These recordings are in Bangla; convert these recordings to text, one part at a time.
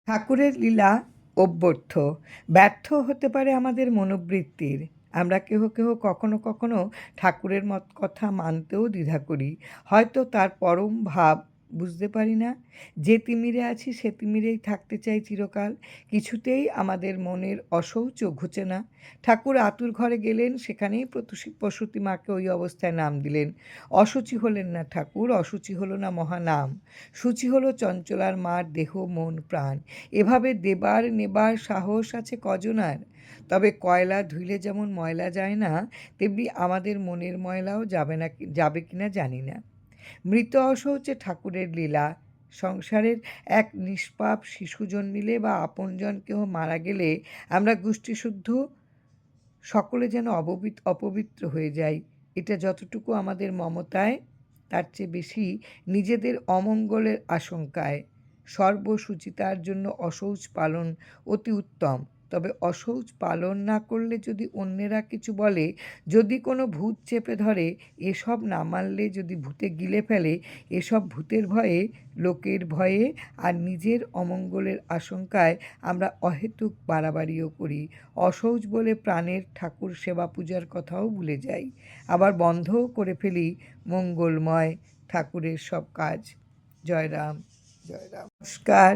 ঠাকুরের লীলা অব্যর্থ, ব্যর্থ হতে পারে আমাদের মনোবৃত্তির। আমরা কেহ কেহ কখনো কখনো ঠাকুরের কথা মানতেও দ্বিধা করি, হয়তো তার পরম ভাব বুঝতে পারি না। যে তিমিরে আছি সে তিমিরেই থাকতে চাই চিরকাল, কিছুতেই আমাদের মনের অশৌচ ঘুচে না। ঠাকুর আতুর ঘরে গেলেন, সেখানেই প্রসূতি মাকে ওই অবস্থায় নাম দিলেন। অশুচি হলেন না ঠাকুর, অশুচি হলো না মহানাম, শুচি হলো চঞ্চলার মার দেহ মন প্রাণ। এভাবে দেবার নেবার সাহস আছে কজনার? তবে কয়লা ধুইলে যেমন ময়লা যায় না, তেমনি আমাদের মনের ময়লাও যাবে কিনা জানি না। মৃত অশৌচে ঠাকুরের লীলা। সংসারের এক নিষ্পাপ শিশু জন্মিলে বা আপনজন কেহ মারা গেলে আমরা গোষ্ঠীশুদ্ধ সকলে যেন অপবিত্র হয়ে যাই। এটা যতটুকু আমাদের মমতায়, তার চেয়ে বেশি নিজেদের অমঙ্গলের আশঙ্কায়। সর্বসুচিতার জন্য অশৌচ পালন অতি উত্তম, তবে অশৌচ পালন না করলে যদি অন্যেরা কিছু বলে, যদি কোনো ভূত চেপে ধরে, এসব না মানলে যদি ভূতে গিলে ফেলে, এসব ভূতের ভয়ে, লোকের ভয়ে আর নিজের অমঙ্গলের আশঙ্কায় আমরা অহেতুক বাড়াবাড়িও করি। অশৌচ বলে প্রাণের ঠাকুর সেবা পূজার কথাও ভুলে যাই, আবার বন্ধও করে ফেলি মঙ্গলময় ঠাকুরের সব কাজ। জয় রাম, জয় রাম। নমস্কার।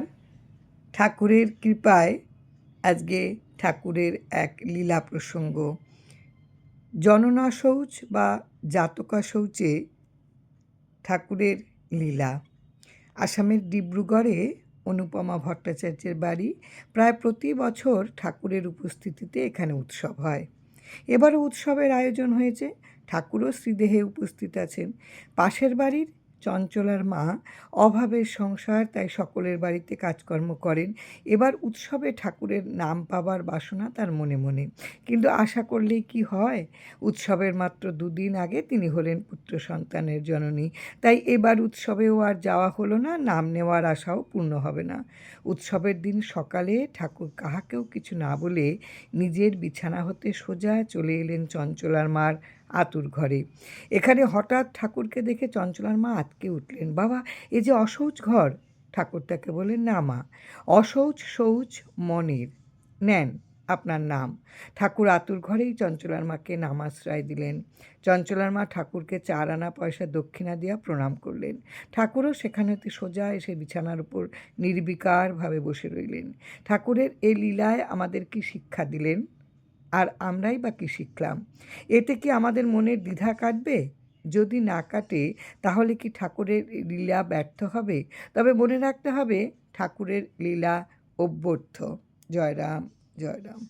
ঠাকুরের কৃপায় আজকে ঠাকুরের এক লীলা প্রসঙ্গ। জননা শৌচ বা জাতকা শৌচে ঠাকুরের লীলা। আসামের ডিব্রুগড়ে অনুপমা ভট্টাচার্যের বাড়ি। প্রায় প্রতি বছর ঠাকুরের উপস্থিতিতে এখানে উৎসব হয়। এবারও উৎসবের আয়োজন হয়েছে, ঠাকুরও শ্রীদেহে উপস্থিত আছেন। পাশের বাড়ির চঞ্চলার মা, অভাবের সংসার, তাই সকলের বাড়িতে কাজকর্ম করেন। এবার উৎসবে ঠাকুরের নাম পাবার বাসনা তার মনে মনে, কিন্তু আশা করলেই কি হয়? উৎসবের মাত্র 2 দিন আগে তিনি হলেন পুত্র সন্তানের জননী, তাই এবার উৎসবেও আর যাওয়া হলো না, নাম নেওয়ার আশাও পূর্ণ হবে না। উৎসবের দিন সকালে ঠাকুর কাহাকেও কিছু না বলে নিজের বিছানা হতে সোজা চলে এলেন চঞ্চলার মার আতুর ঘরে। এখানে হঠাৎ ঠাকুরকে দেখে চঞ্চলার মা আঁতকে উঠলেন। বাবা, এ যে অশৌচ ঘর। ঠাকুর তাকে বললেন, না মা, অশৌচ শৌচ মনের, নেন আপনার নাম। ঠাকুর আতুর ঘরেই চঞ্চলার মাকে নামাশ্রয় দিলেন। চঞ্চলার মা ঠাকুরকে 4 আনা পয়সা দক্ষিণা দিয়া প্রণাম করলেন। ঠাকুরও সেখানে হতে সোজা এসে বিছানার উপর নির্বিকারভাবে বসে রইলেন। ঠাকুরের এই লীলায় আমাদের কি শিক্ষা দিলেন, আর আমরাই বা কী শিখলাম? এতে কি আমাদের মনের দ্বিধা কাটবে? যদি না কাটে, তাহলে কি ঠাকুরের লীলা ব্যর্থ হবে? তবে মনে রাখতে হবে, ঠাকুরের লীলা অব্যর্থ। জয় রাম, জয় রাম।